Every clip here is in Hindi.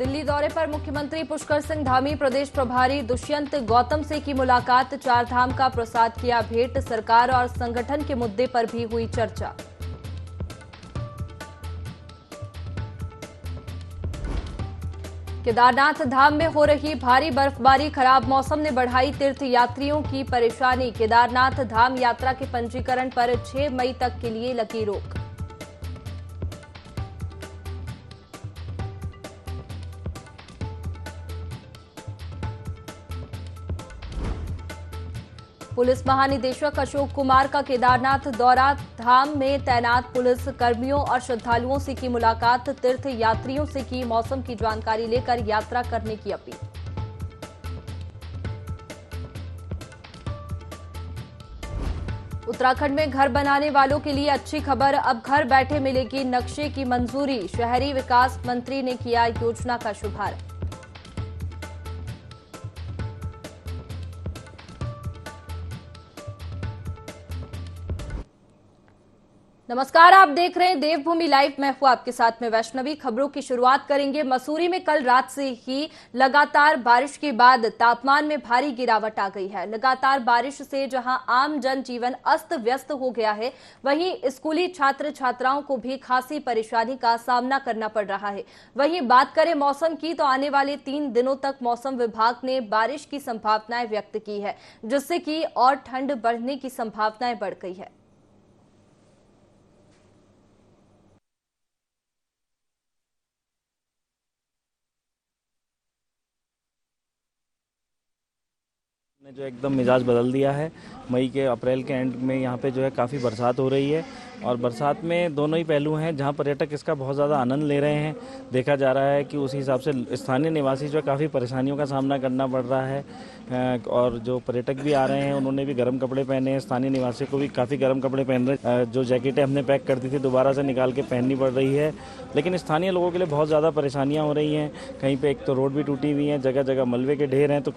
दिल्ली दौरे पर मुख्यमंत्री पुष्कर सिंह धामी प्रदेश प्रभारी दुष्यंत गौतम से की मुलाकात। चारधाम का प्रसाद किया भेंट। सरकार और संगठन के मुद्दे पर भी हुई चर्चा। केदारनाथ धाम में हो रही भारी बर्फबारी, खराब मौसम ने बढ़ाई तीर्थ यात्रियों की परेशानी। केदारनाथ धाम यात्रा के पंजीकरण पर 6 मई तक के लिए लगी रोक। पुलिस महानिदेशक अशोक कुमार का केदारनाथ दौरा। धाम में तैनात पुलिस कर्मियों और श्रद्धालुओं से की मुलाकात। तीर्थ यात्रियों से की मौसम की जानकारी लेकर यात्रा करने की अपील। उत्तराखंड में घर बनाने वालों के लिए अच्छी खबर, अब घर बैठे मिलेगी नक्शे की मंजूरी। शहरी विकास मंत्री ने किया योजना का शुभारंभ। नमस्कार, आप देख रहे हैं देवभूमि लाइव। मैं हूं आपके साथ में वैष्णवी। खबरों की शुरुआत करेंगे। मसूरी में कल रात से ही लगातार बारिश के बाद तापमान में भारी गिरावट आ गई है। लगातार बारिश से जहां आम जनजीवन अस्त व्यस्त हो गया है, वहीं स्कूली छात्र छात्राओं को भी खासी परेशानी का सामना करना पड़ रहा है। वहीं बात करें मौसम की, तो आने वाले 3 दिनों तक मौसम विभाग ने बारिश की संभावनाएं व्यक्त की है, जिससे कि और ठंड बढ़ने की संभावनाएं बढ़ गई है। ने जो एकदम मिजाज बदल दिया है। मई के अप्रैल के एंड में यहाँ पे जो है काफ़ी बरसात हो रही है और बरसात में दोनों ही पहलू हैं। जहाँ पर्यटक इसका बहुत ज़्यादा आनंद ले रहे हैं, देखा जा रहा है कि उसी हिसाब से स्थानीय निवासी जो है काफ़ी परेशानियों का सामना करना पड़ रहा है। और जो पर्यटक भी आ रहे हैं उन्होंने भी गर्म कपड़े पहने हैं। स्थानीय निवासियों को भी काफ़ी गर्म कपड़े पहन रहे। जो जैकेटें हमने पैक कर दी थी दोबारा से निकाल के पहननी पड़ रही है। लेकिन स्थानीय लोगों के लिए बहुत ज़्यादा परेशानियाँ हो रही हैं। कहीं पे एक तो रोड भी टूटी हुई हैं, जगह जगह मलबे के ढेर हैं, तो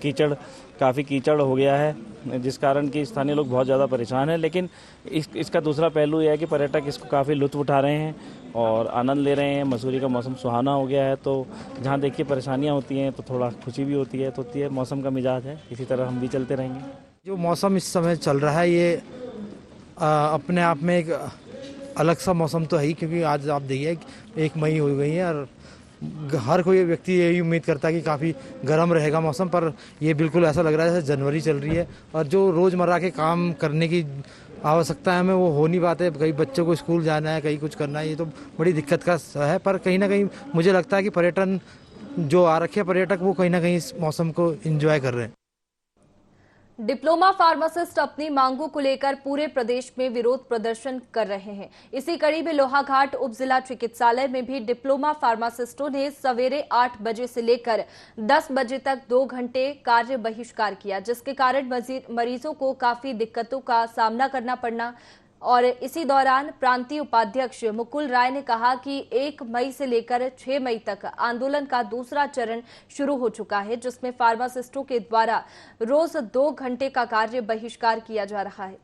काफ़ी कीचड़ हो गया है, जिस कारण कि स्थानीय लोग बहुत ज़्यादा परेशान हैं। लेकिन इसका दूसरा पहलू यह है कि पर्यटक इसको काफ़ी लुत्फ उठा रहे हैं और आनंद ले रहे हैं। मसूरी का मौसम सुहाना हो गया है, तो जहाँ देखिए परेशानियाँ होती हैं तो थोड़ा खुशी भी होती है। मौसम का मिजाज है, इसी तरह हम भी चलते रहेंगे। जो मौसम इस समय चल रहा है ये अपने आप में एक अलग सा मौसम तो है ही, क्योंकि आज आप देखिए 1 मई हो गई है और हर कोई व्यक्ति यही उम्मीद करता है कि काफ़ी गर्म रहेगा मौसम, पर ये बिल्कुल ऐसा लग रहा है जैसे जनवरी चल रही है और जो रोज़मर्रा के काम करने की आवश्यकता है हमें वो हो नहीं पाते। कई बच्चों को स्कूल जाना है, कहीं कुछ करना है, ये तो बड़ी दिक्कत का है। पर कहीं ना कहीं मुझे लगता है कि पर्यटन जो आ रखे पर्यटक वो कहीं ना कहीं इस मौसम को एंजॉय कर रहे हैं। डिप्लोमा फार्मासिस्ट अपनी मांगों को लेकर पूरे प्रदेश में विरोध प्रदर्शन कर रहे हैं। इसी कड़ी में लोहाघाट उप जिला चिकित्सालय में भी डिप्लोमा फार्मासिस्टों ने सवेरे 8 बजे से लेकर 10 बजे तक 2 घंटे कार्य बहिष्कार किया, जिसके कारण मरीजों को काफी दिक्कतों का सामना करना पड़ना। और इसी दौरान प्रांतीय उपाध्यक्ष मुकुल राय ने कहा कि 1 मई से लेकर 6 मई तक आंदोलन का दूसरा चरण शुरू हो चुका है, जिसमें फार्मासिस्टों के द्वारा रोज 2 घंटे का कार्य बहिष्कार किया जा रहा है।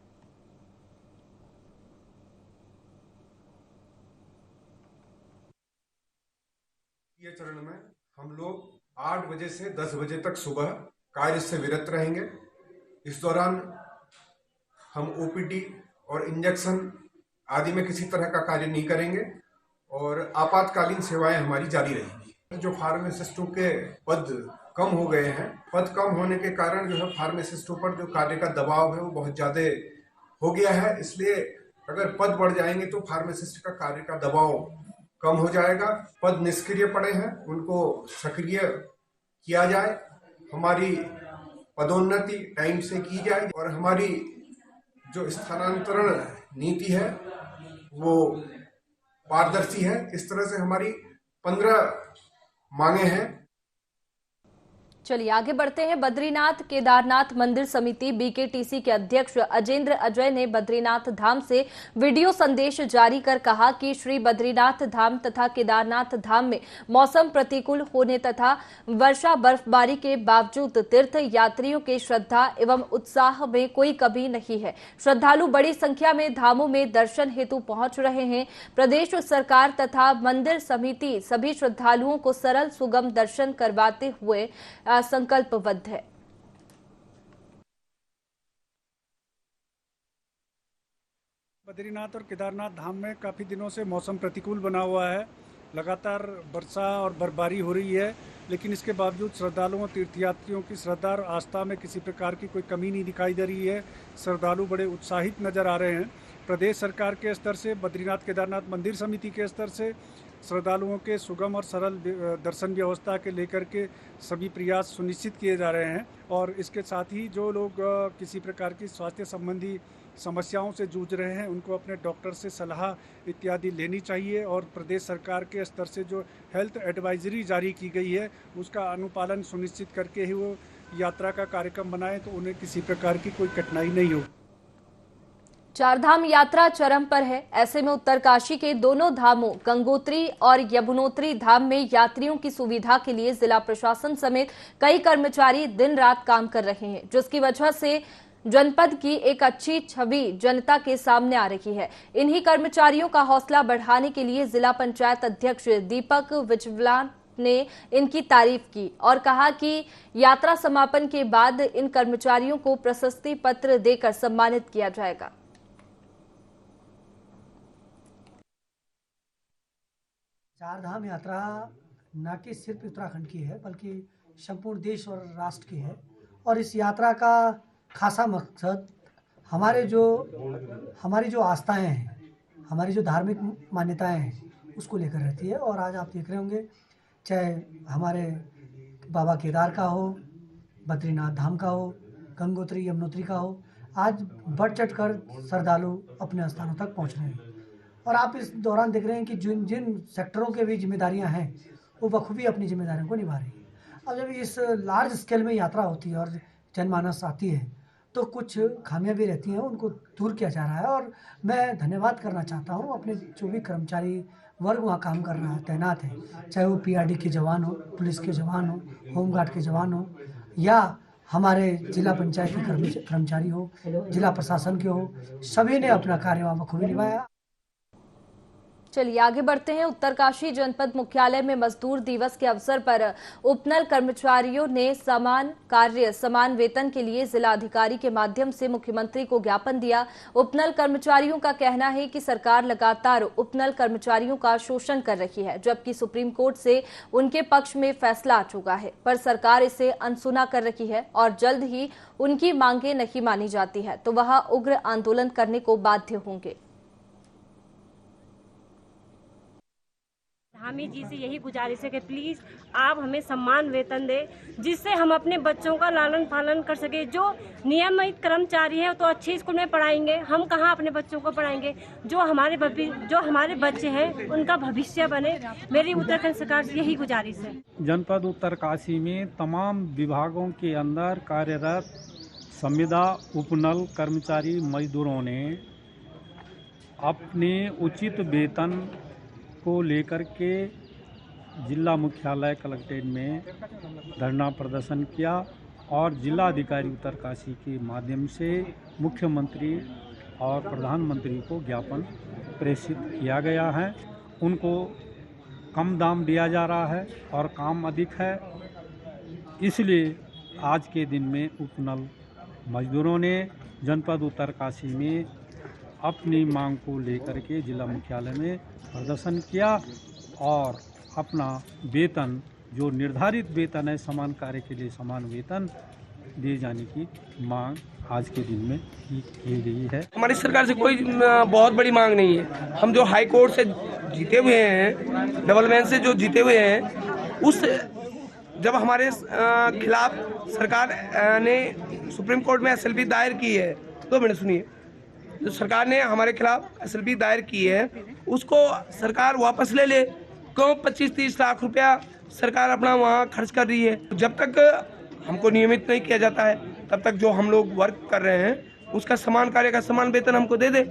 ये चरण में हम लोग 8 बजे से 10 बजे तक सुबह कार्य से विरत रहेंगे। इस दौरान हम ओपीडी और इंजेक्शन आदि में किसी तरह का कार्य नहीं करेंगे और आपातकालीन सेवाएं हमारी जारी रहेंगी। जो फार्मासिस्टों के पद कम हो गए हैं, पद कम होने के कारण जो है फार्मासिस्टों पर जो कार्य का दबाव है वो बहुत ज्यादा हो गया है। इसलिए अगर पद बढ़ जाएंगे तो फार्मासिस्ट का कार्य का दबाव कम हो जाएगा। पद निष्क्रिय पड़े हैं, उनको सक्रिय किया जाए, हमारी पदोन्नति टाइम से की जाए और हमारी जो स्थानांतरण नीति है वो पारदर्शी है। इस तरह से हमारी 15 मांगे हैं। चलिए आगे बढ़ते हैं। बद्रीनाथ केदारनाथ मंदिर समिति बीकेटीसी के अध्यक्ष अजेंद्र अजय ने बद्रीनाथ धाम से वीडियो संदेश जारी कर कहा कि श्री बद्रीनाथ धाम तथा केदारनाथ धाम में मौसम प्रतिकूल होने तथा वर्षा बर्फबारी के बावजूद तीर्थ यात्रियों के श्रद्धा एवं उत्साह में कोई कमी नहीं है। श्रद्धालु बड़ी संख्या में धामों में दर्शन हेतु पहुंच रहे हैं। प्रदेश सरकार तथा मंदिर समिति सभी श्रद्धालुओं को सरल सुगम दर्शन करवाते हुए संकल्पबद्ध है। बद्रीनाथ और केदारनाथ धाम में काफ़ी दिनों से मौसम प्रतिकूल बना हुआ है। लगातार वर्षा और बर्फबारी हो रही है, लेकिन इसके बावजूद श्रद्धालुओं तीर्थयात्रियों की श्रद्धा और आस्था में किसी प्रकार की कोई कमी नहीं दिखाई दे रही है। श्रद्धालु बड़े उत्साहित नजर आ रहे हैं। प्रदेश सरकार के स्तर से, बद्रीनाथ केदारनाथ मंदिर समिति के स्तर से श्रद्धालुओं के सुगम और सरल दर्शन व्यवस्था के लेकर के सभी प्रयास सुनिश्चित किए जा रहे हैं। और इसके साथ ही जो लोग किसी प्रकार की स्वास्थ्य संबंधी समस्याओं से जूझ रहे हैं, उनको अपने डॉक्टर से सलाह इत्यादि लेनी चाहिए। और प्रदेश सरकार के स्तर से जो हेल्थ एडवाइजरी जारी की गई है, उसका अनुपालन सुनिश्चित करके ही वो यात्रा का कार्यक्रम बनाएं, तो उन्हें किसी प्रकार की कोई कठिनाई नहीं हो। चारधाम यात्रा चरम पर है। ऐसे में उत्तरकाशी के दोनों धामों गंगोत्री और यमुनोत्री धाम में यात्रियों की सुविधा के लिए जिला प्रशासन समेत कई कर्मचारी दिन रात काम कर रहे हैं, जिसकी वजह से जनपद की एक अच्छी छवि जनता के सामने आ रही है। इन्हीं कर्मचारियों का हौसला बढ़ाने के लिए जिला पंचायत अध्यक्ष दीपक विजवलान ने इनकी तारीफ की और कहा कि यात्रा समापन के बाद इन कर्मचारियों को प्रशस्ति पत्र देकर सम्मानित किया जाएगा। चारधाम यात्रा न कि सिर्फ उत्तराखंड की है, बल्कि संपूर्ण देश और राष्ट्र की है। और इस यात्रा का खासा मकसद हमारी जो आस्थाएं हैं, हमारी जो धार्मिक मान्यताएं हैं, उसको लेकर रहती है। और आज आप देख रहे होंगे, चाहे हमारे बाबा केदार का हो, बद्रीनाथ धाम का हो, गंगोत्री यमुनोत्री का हो, आज बढ़ चढ़ कर श्रद्धालु अपने स्थानों तक पहुंच रहे हैं। और आप इस दौरान देख रहे हैं कि जिन सेक्टरों के भी जिम्मेदारियां हैं, वो बखूबी अपनी जिम्मेदारियों को निभा रही है। अब जब इस लार्ज स्केल में यात्रा होती है और जनमानस आती है, तो कुछ खामियां भी रहती हैं, उनको दूर किया जा रहा है। और मैं धन्यवाद करना चाहता हूं अपने जो भी कर्मचारी वर्ग वहाँ काम कर रहा है, तैनात है, चाहे वो पीआरडी के जवान हो, पुलिस के जवान हो, होमगार्ड के जवान हो, या हमारे जिला पंचायत के कर्मचारी हो, जिला प्रशासन के हो, सभी ने अपना कार्य वहाँ बखूबी निभाया। चलिए आगे बढ़ते हैं। उत्तरकाशी जनपद मुख्यालय में मजदूर दिवस के अवसर पर उपनल कर्मचारियों ने समान कार्य समान वेतन के लिए जिला अधिकारी के माध्यम से मुख्यमंत्री को ज्ञापन दिया। उपनल कर्मचारियों का कहना है कि सरकार लगातार उपनल कर्मचारियों का शोषण कर रही है, जबकि सुप्रीम कोर्ट से उनके पक्ष में फैसला आ चुका है, पर सरकार इसे अनसुना कर रही है और जल्द ही उनकी मांगे नहीं मानी जाती है तो वह उग्र आंदोलन करने को बाध्य होंगे। धामी जी से यही गुजारिश है कि प्लीज आप हमें सम्मान वेतन दे, जिससे हम अपने बच्चों का लालन पालन कर सके। जो नियमित कर्मचारी है तो अच्छे स्कूल में पढ़ाएंगे, हम कहाँ अपने बच्चों को पढ़ाएंगे। जो हमारे बच्चे हैं उनका भविष्य बने। मेरी उत्तराखंड सरकार से यही गुजारिश है। जनपद उत्तरकाशी में तमाम विभागों के अंदर कार्यरत संविदा उपनल कर्मचारी मजदूरों ने अपने उचित वेतन को लेकर के जिला मुख्यालय कलेक्ट्रेट में धरना प्रदर्शन किया और जिला अधिकारी उत्तरकाशी के माध्यम से मुख्यमंत्री और प्रधानमंत्री को ज्ञापन प्रेषित किया गया है। उनको कम दाम दिया जा रहा है और काम अधिक है, इसलिए आज के दिन में उपनल मजदूरों ने जनपद उत्तरकाशी में अपनी मांग को लेकर के जिला मुख्यालय में प्रदर्शन किया और अपना वेतन, जो निर्धारित वेतन है, समान कार्य के लिए समान वेतन दिए जाने की मांग आज के दिन में की गई है। हमारी सरकार से कोई बहुत बड़ी मांग नहीं है। हम जो हाई कोर्ट से जीते हुए हैं, डबल बेंच से जो जीते हुए हैं, उस जब हमारे खिलाफ सरकार ने सुप्रीम कोर्ट में एसएलपी दायर की है, तो मैंने सुनिए, जो सरकार ने हमारे खिलाफ एसएलपी दायर की है, उसको सरकार वापस ले ले। क्यों 25-30 लाख रुपया सरकार अपना वहाँ खर्च कर रही है। जब तक हमको नियमित नहीं किया जाता है तब तक जो हम लोग वर्क कर रहे हैं उसका समान कार्य का समान वेतन हमको दे दे।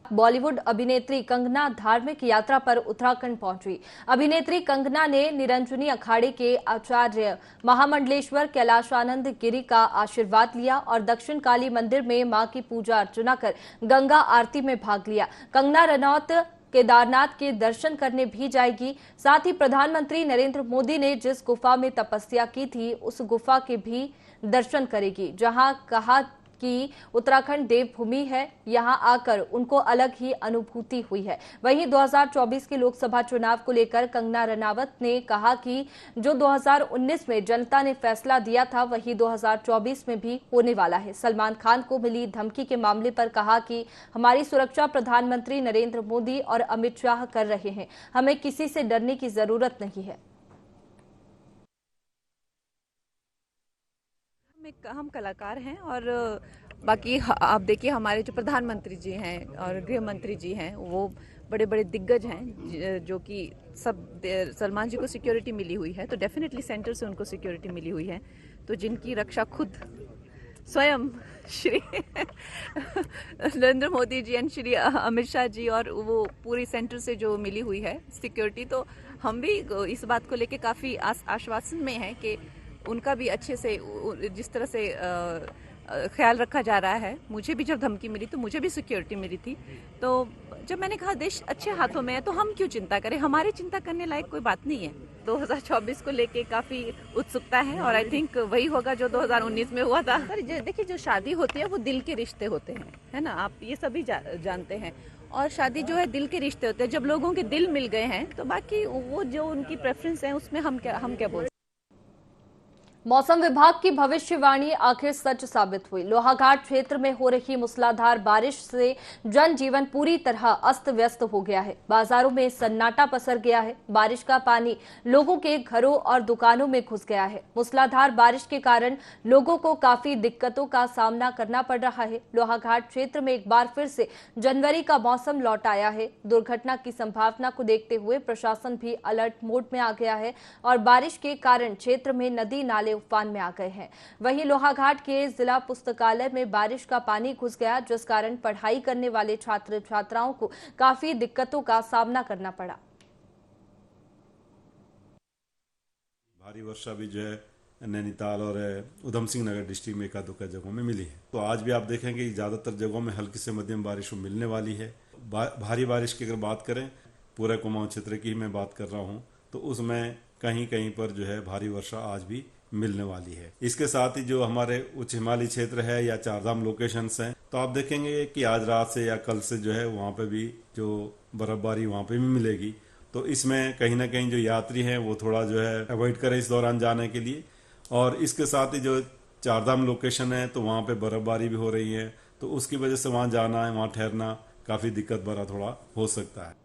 बॉलीवुड अभिनेत्री कंगना धार्मिक यात्रा पर उत्तराखंड पहुंची। अभिनेत्री कंगना ने निरंजनी अखाड़े के आचार्य महामंडलेश्वर कैलाशानंद गिरी का आशीर्वाद लिया और दक्षिण काली मंदिर में मां की पूजा अर्चना कर गंगा आरती में भाग लिया। कंगना रनौत केदारनाथ के दर्शन करने भी जाएगी। साथ ही प्रधानमंत्री नरेंद्र मोदी ने जिस गुफा में तपस्या की थी उस गुफा के भी दर्शन करेगी, जहां कहा कि उत्तराखंड देवभूमि है। यहां आकर उनको अलग ही अनुभूति हुई है। वहीं 2024 के लोकसभा चुनाव को लेकर कंगना रनावत ने कहा कि जो 2019 में जनता ने फैसला दिया था वही 2024 में भी होने वाला है। सलमान खान को मिली धमकी के मामले पर कहा कि हमारी सुरक्षा प्रधानमंत्री नरेंद्र मोदी और अमित शाह कर रहे हैं, हमें किसी से डरने की जरूरत नहीं है। हम कलाकार हैं और बाकी आप देखिए हमारे जो प्रधानमंत्री जी हैं और गृह मंत्री जी हैं वो बड़े बड़े दिग्गज हैं, जो कि सब सलमान जी को सिक्योरिटी मिली हुई है, तो डेफिनेटली सेंटर से उनको सिक्योरिटी मिली हुई है, तो जिनकी रक्षा खुद स्वयं श्री नरेंद्र मोदी जी एंड श्री अमित शाह जी और वो पूरी सेंटर से जो मिली हुई है सिक्योरिटी, तो हम भी इस बात को लेके काफ़ी आश्वासन में हैं कि उनका भी अच्छे से जिस तरह से ख्याल रखा जा रहा है। मुझे भी जब धमकी मिली तो मुझे भी सिक्योरिटी मिली थी, तो जब मैंने कहा देश अच्छे हाथों में है तो हम क्यों चिंता करें, हमारी चिंता करने लायक कोई बात नहीं है। 2024 को लेके काफ़ी उत्सुकता है और आई थिंक वही होगा जो 2019 में हुआ था। सर देखिए, जो शादी होती है वो दिल के रिश्ते होते हैं, है ना, आप ये सभी जानते हैं, और शादी जो है दिल के रिश्ते होते हैं। जब लोगों के दिल मिल गए हैं तो बाकी वो जो उनकी प्रेफरेंस है उसमें हम क्या बोल। मौसम विभाग की भविष्यवाणी आखिर सच साबित हुई। लोहाघाट क्षेत्र में हो रही मूसलाधार बारिश से जनजीवन पूरी तरह अस्त व्यस्त हो गया है। बाजारों में सन्नाटा पसर गया है। बारिश का पानी लोगों के घरों और दुकानों में घुस गया है। मूसलाधार बारिश के कारण लोगों को काफी दिक्कतों का सामना करना पड़ रहा है। लोहाघाट क्षेत्र में एक बार फिर से जनवरी का मौसम लौट आया है। दुर्घटना की संभावना को देखते हुए प्रशासन भी अलर्ट मोड में आ गया है और बारिश के कारण क्षेत्र में नदी नाले उफान में आ गए हैं। वहीं लोहाघाट के जिला पुस्तकालय में बारिश का पानी घुस गया, जिस कारण पढ़ाई करने वाले छात्र छात्राओं को काफी दिक्कतों का सामना करना पड़ा। भारी वर्षा भी जो है नैनीताल और उधम सिंह नगर डिस्ट्रिक्ट में एकाध दुका जगहों में मिली है, तो आज भी आप देखेंगे कि ज्यादातर जगहों में हल्की से मध्यम बारिश मिलने वाली है। भारी बारिश की अगर बात करें, पूरे कुमाऊं क्षेत्र की मैं बात कर रहा हूं, तो उसमें कहीं कहीं पर जो है भारी वर्षा आज भी मिलने वाली है। इसके साथ ही जो हमारे उच्च हिमालय क्षेत्र है या चारधाम लोकेशंस हैं, तो आप देखेंगे कि आज रात से या कल से जो है वहाँ पे भी जो बर्फबारी वहाँ पे भी मिलेगी। तो इसमें कहीं ना कहीं जो यात्री हैं वो थोड़ा जो है अवॉइड करें इस दौरान जाने के लिए। और इसके साथ ही जो चारधाम लोकेशन है तो वहाँ पे बर्फबारी भी हो रही है, तो उसकी वजह से वहाँ जाना है, वहाँ ठहरना काफी दिक्कत भरा थोड़ा हो सकता है।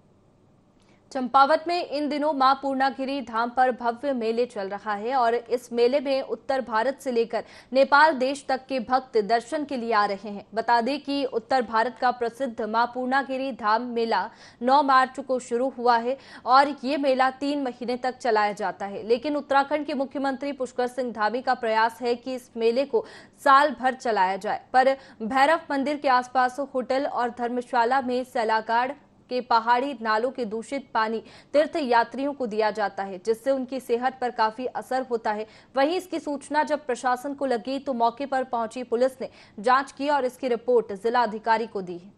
चंपावत में इन दिनों मां पूर्णागिरि धाम पर भव्य मेले चल रहा है और इस मेले में उत्तर भारत से लेकर नेपाल देश तक के भक्त दर्शन के लिए आ रहे हैं। बता दें कि उत्तर भारत का प्रसिद्ध मां पूर्णागिरि धाम मेला 9 मार्च को शुरू हुआ है और ये मेला 3 महीने तक चलाया जाता है। लेकिन उत्तराखंड के मुख्यमंत्री पुष्कर सिंह धामी का प्रयास है कि इस मेले को साल भर चलाया जाए, पर भैरव मंदिर के आसपास होटल और धर्मशाला में सैलागाड़ के पहाड़ी नालों के दूषित पानी तीर्थ यात्रियों को दिया जाता है, जिससे उनकी सेहत पर काफी असर होता है। वहीं इसकी सूचना जब प्रशासन को लगी तो मौके पर पहुंची पुलिस ने जांच की और इसकी रिपोर्ट जिला अधिकारी को दी है।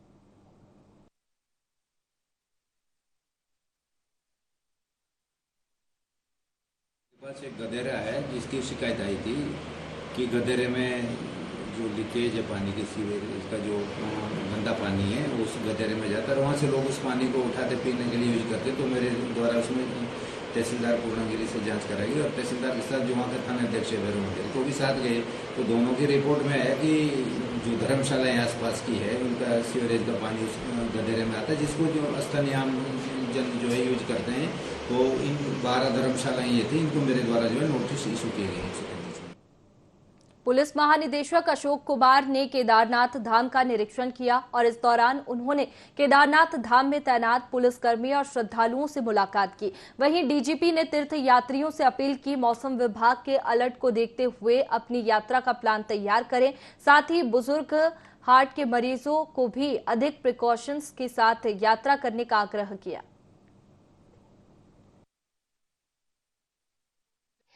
पास एक गधेरा है जिसकी शिकायत आई थी कि गधेरे में जो लीकेज है पानी के सीवेज, इसका जो गंदा पानी है वो उस गधेरे में जाता है, वहाँ से लोग उस पानी को उठाते पीने के लिए यूज करते। तो मेरे द्वारा उसमें तहसीलदार पूर्णागिरि से जांच कराई और तहसीलदार के साथ जो वहाँ के थाना अध्यक्ष है भैरव मंदिर को भी साथ गए। तो दोनों की रिपोर्ट में है कि जो धर्मशालाएँ आसपास की है उनका सीवरेज का पानी उस गधेरे में आता है, जिसको जो स्थानीय आम जन जो है यूज करते हैं। तो इन 12 धर्मशालाएँ ये थी, इनको मेरे द्वारा जो है नोटिस इशू किए गए हैं। पुलिस महानिदेशक अशोक कुमार ने केदारनाथ धाम का निरीक्षण किया और इस दौरान उन्होंने केदारनाथ धाम में तैनात पुलिसकर्मी और श्रद्धालुओं से मुलाकात की। वहीं डीजीपी ने तीर्थ यात्रियों से अपील की मौसम विभाग के अलर्ट को देखते हुए अपनी यात्रा का प्लान तैयार करें। साथ ही बुजुर्ग हार्ट के मरीजों को भी अधिक प्रिकॉशंस के साथ यात्रा करने का आग्रह किया।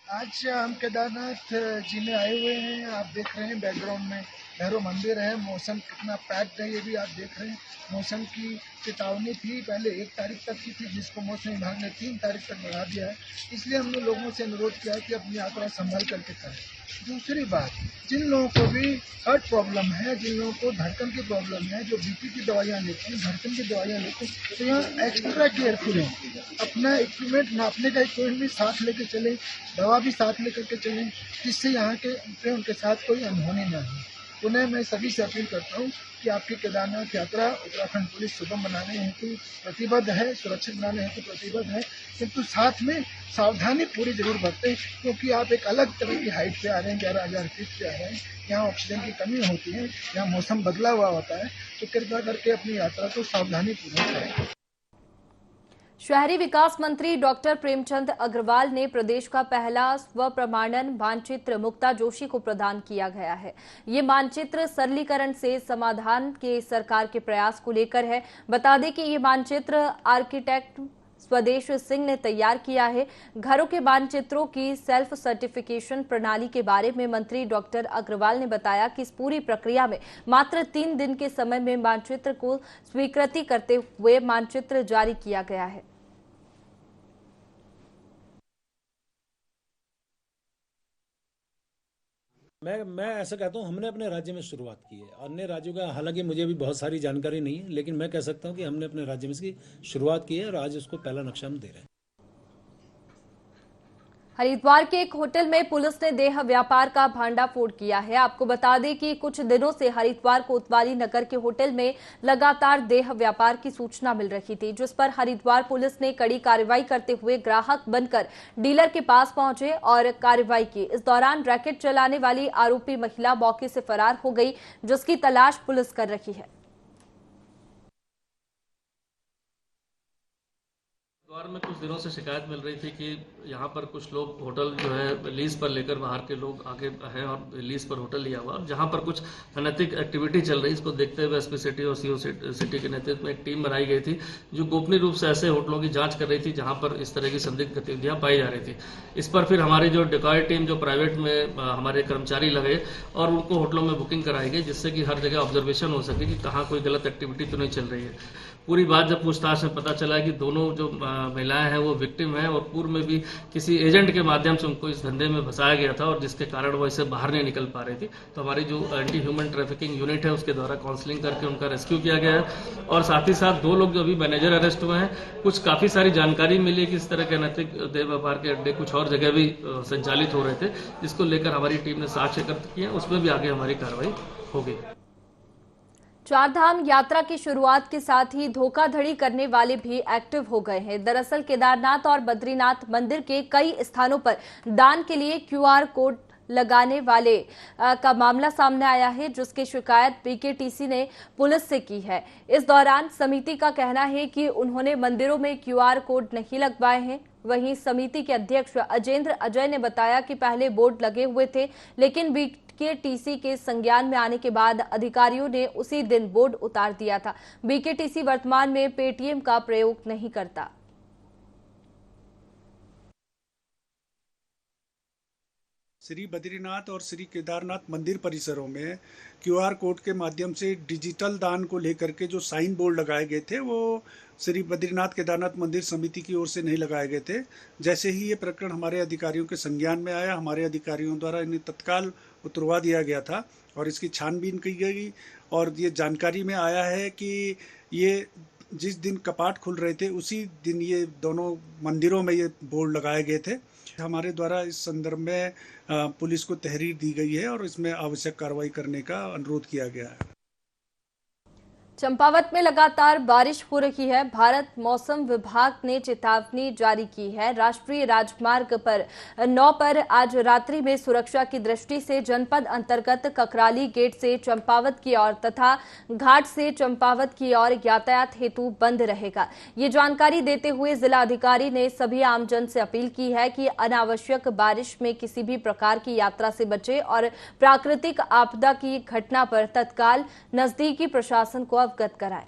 आज हम केदारनाथ जी में आए हुए हैं। आप देख रहे हैं बैकग्राउंड में भैरव मंदिर है। मौसम कितना पैक्ड है ये भी आप देख रहे हैं। मौसम की चेतावनी थी पहले 1 तारीख तक की थी, जिसको मौसम विभाग ने 3 तारीख तक बढ़ा दिया है। इसलिए हमने लोगों से अनुरोध किया है कि अपनी यात्रा संभल करके करें। दूसरी बात, जिन लोगों को भी हार्ट प्रॉब्लम है, जिन लोगों को धड़कन की प्रॉब्लम है, जो बीपी की दवाइयाँ लेते हैं, धड़कन की दवाइयाँ लेते हैं, तो यहाँ एक्स्ट्रा केयरफुल है। अपना इक्विपमेंट, नापने का इक्विपमेंट भी साथ लेके चलें, दवा भी साथ लेकर के चलें, जिससे यहाँ के उनके साथ कोई अनहोनी न हो। पुनः मैं सभी से अपील करता हूँ कि आपकी केदारनाथ यात्रा उत्तराखंड पुलिस सुगम बनाने हेतु प्रतिबद्ध है, सुरक्षित बनाने हेतु प्रतिबद्ध है, किंतु साथ में सावधानी पूरी जरूर बरतें, क्योंकि आप एक अलग तरह की हाइट पे आ रहे हैं, 11,000 फीट पे आ रहे हैं। यहाँ ऑक्सीजन की कमी होती है, यहाँ मौसम बदला हुआ होता है, तो कृपया करके अपनी यात्रा को सावधानी पूर्वक करें। शहरी विकास मंत्री डॉक्टर प्रेमचंद अग्रवाल ने प्रदेश का पहला स्व प्रमाणन मानचित्र मुक्ता जोशी को प्रदान किया गया है। ये मानचित्र सरलीकरण से समाधान के सरकार के प्रयास को लेकर है। बता दें कि ये मानचित्र आर्किटेक्ट स्वदेश सिंह ने तैयार किया है। घरों के मानचित्रों की सेल्फ सर्टिफिकेशन प्रणाली के बारे में मंत्री डॉक्टर अग्रवाल ने बताया कि इस पूरी प्रक्रिया में मात्र 3 दिन के समय में मानचित्र को स्वीकृति करते हुए मानचित्र जारी किया गया है। मैं ऐसा कहता हूँ, हमने अपने राज्य में शुरुआत की है। अन्य राज्यों का हालांकि मुझे भी बहुत सारी जानकारी नहीं है, लेकिन मैं कह सकता हूँ कि हमने अपने राज्य में इसकी शुरुआत की है और आज उसको पहला नक्शा हम दे रहे हैं। हरिद्वार के एक होटल में पुलिस ने देह व्यापार का भांडाफोड़ किया है। आपको बता दें कि कुछ दिनों से हरिद्वार कोतवाली नगर के होटल में लगातार देह व्यापार की सूचना मिल रही थी, जिस पर हरिद्वार पुलिस ने कड़ी कार्रवाई करते हुए ग्राहक बनकर डीलर के पास पहुंचे और कार्रवाई की। इस दौरान रैकेट चलाने वाली आरोपी महिला मौके से फरार हो गई, जिसकी तलाश पुलिस कर रही है। हरिद्वार में कुछ दिनों से शिकायत मिल रही थी कि यहाँ पर कुछ लोग होटल जो है लीज पर लेकर बाहर के लोग आके हैं और लीज पर होटल लिया हुआ, और जहाँ पर कुछ अनैतिक एक्टिविटी चल रही है। इसको देखते हुए एसपी सिटी और सीओ सिटी के नेतृत्व में एक टीम बनाई गई थी, जो गोपनीय रूप से ऐसे होटलों की जांच कर रही थी जहाँ पर इस तरह की संदिग्ध गतिविधियाँ पाई जा रही थी। इस पर फिर हमारी जो डिकॉय टीम, जो प्राइवेट में हमारे कर्मचारी लगे और उनको होटलों में बुकिंग कराई गई, जिससे कि हर जगह ऑब्जर्वेशन हो सके कि कहाँ कोई गलत एक्टिविटी तो नहीं चल रही है। पूरी बात जब पूछताछ में पता चला कि दोनों जो महिलाएं हैं वो विक्टिम हैं और पूर्व में भी किसी एजेंट के माध्यम से उनको इस धंधे में फंसाया गया था और जिसके कारण वो इससे बाहर नहीं निकल पा रही थी, तो हमारी जो एंटी ह्यूमन ट्रैफिकिंग यूनिट है उसके द्वारा काउंसलिंग करके उनका रेस्क्यू किया गया है। और साथ ही साथ 2 लोग जो अभी मैनेजर अरेस्ट हुए हैं, कुछ काफी सारी जानकारी मिली कि इस तरह के अनैतिक देह व्यापार के अड्डे कुछ और जगह भी संचालित हो रहे थे, जिसको लेकर हमारी टीम ने साक्ष्य एकत्र किए, उसमें भी आगे हमारी कार्रवाई होगी। चारधाम यात्रा की शुरुआत के साथ ही धोखाधड़ी करने वाले भी एक्टिव हो गए हैं। दरअसल केदारनाथ और बद्रीनाथ मंदिर के कई स्थानों पर दान के लिए QR कोड लगाने वाले का मामला सामने आया है, जिसकी शिकायत बीकेटीसी ने पुलिस से की है। इस दौरान समिति का कहना है कि उन्होंने मंदिरों में QR कोड नहीं लगवाए हैं। वहीं समिति के अध्यक्ष अजेंद्र अजय ने बताया कि पहले बोर्ड लगे हुए थे, लेकिन बीकेटीसी के संज्ञान में आने के बाद अधिकारियों ने उसी दिन बोर्ड उतार दिया था। बीकेटीसी वर्तमान में पेटीएम का प्रयोग नहीं करता। श्री बद्रीनाथ और श्री केदारनाथ मंदिर परिसरों में QR कोड के माध्यम से डिजिटल दान को लेकर के जो साइन बोर्ड लगाए गए थे, वो श्री बद्रीनाथ केदारनाथ मंदिर समिति की ओर से नहीं लगाए गए थे। जैसे ही ये प्रकरण हमारे अधिकारियों के संज्ञान में आया, हमारे अधिकारियों द्वारा इन्हें तत्काल उतरवा दिया गया था और इसकी छानबीन की गई और ये जानकारी में आया है कि ये जिस दिन कपाट खुल रहे थे उसी दिन ये दोनों मंदिरों में ये बोर्ड लगाए गए थे। हमारे द्वारा इस संदर्भ में पुलिस को तहरीर दी गई है और इसमें आवश्यक कार्रवाई करने का अनुरोध किया गया है। चंपावत में लगातार बारिश हो रही है। भारत मौसम विभाग ने चेतावनी जारी की है। राष्ट्रीय राजमार्ग पर 9 पर आज रात्रि में सुरक्षा की दृष्टि से जनपद अंतर्गत ककराली गेट से चंपावत की ओर तथा घाट से चंपावत की ओर यातायात हेतु बंद रहेगा। ये जानकारी देते हुए जिला अधिकारी ने सभी आमजन से अपील की है कि अनावश्यक बारिश में किसी भी प्रकार की यात्रा से बचे और प्राकृतिक आपदा की घटना पर तत्काल नजदीकी प्रशासन को अवगत कराएं।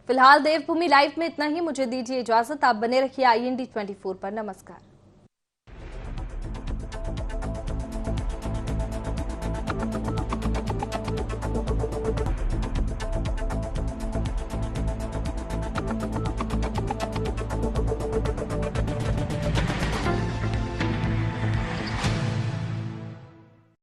फिलहाल देवभूमि लाइव में इतना ही। मुझे दीजिए इजाजत। आप बने रखिए IND 24 पर। नमस्कार।